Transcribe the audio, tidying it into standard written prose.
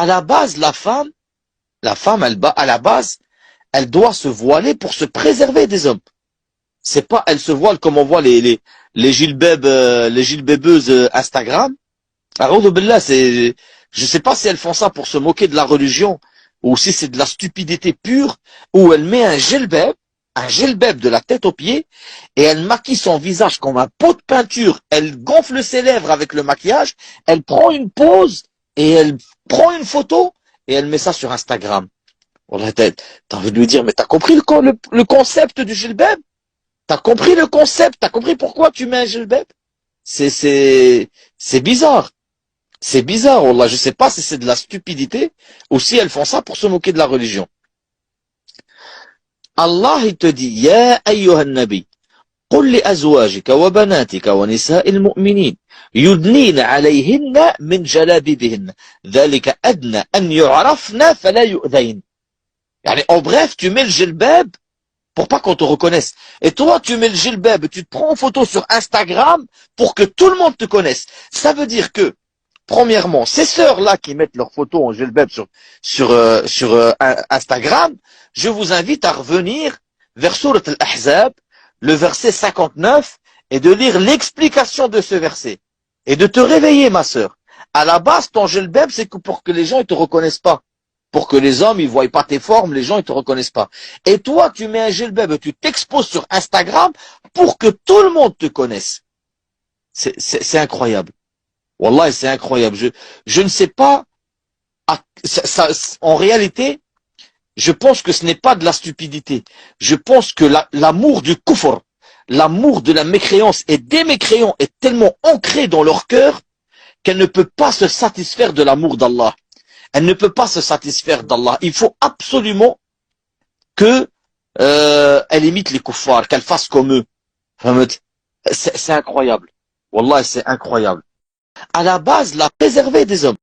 À la base, la femme, à la base, elle doit se voiler pour se préserver des hommes. C'est pas, elle se voile comme on voit les les gilbébeuses Instagram. A'oudou billah, je sais pas si elles font ça pour se moquer de la religion, ou si c'est de la stupidité pure, où elle met un gilbeb de la tête aux pieds, et elle maquille son visage comme un pot de peinture, elle gonfle ses lèvres avec le maquillage, elle prend une pose, et elle prend une photo, et elle met ça sur Instagram. Wallah, t'as envie de lui dire, mais t'as compris le concept du gilbeb? T'as compris le concept? T'as compris pourquoi tu mets un gilbeb? C'est bizarre. C'est bizarre, Wallah. Je sais pas si c'est de la stupidité ou si elles font ça pour se moquer de la religion. Allah, il te dit, Ya ayyuhan nabi, قل لأزواجك وبناتك ونساء المؤمنين يدنين عليهن من جلابيبهن ذلك أدنى أن يعرفن فلا يؤذين. يعني, en bref, tu mets le gilbab pour pas qu'on te reconnaisse. Et toi, tu mets le gilbab, tu te prends en photo sur Instagram pour que tout le monde te connaisse. Ça veut dire que, premièrement, ces sœurs-là qui mettent leurs photos en gilbab sur Instagram, je vous invite à revenir vers Surat Al-Ahzab, le verset 59, et de lire l'explication de ce verset. Et de te réveiller, ma sœur. À la base, ton gilbab, c'est que pour que les gens ne te reconnaissent pas. Pour que les hommes, ils voient pas tes formes, les gens, ils te reconnaissent pas. Et toi, tu mets un gilbab, tu t'exposes sur Instagram pour que tout le monde te connaisse. C'est incroyable. Wallah, c'est incroyable. Je ne sais pas, en réalité, je pense que ce n'est pas de la stupidité. Je pense que l'amour du kufr, l'amour de la mécréance et des mécréants est tellement ancré dans leur cœur qu'elle ne peut pas se satisfaire de l'amour d'Allah. Elle ne peut pas se satisfaire d'Allah. Il faut absolument que elle imite les kuffars, qu'elle fasse comme eux. C'est incroyable. Wallah, c'est incroyable. À la base, la préserver des hommes.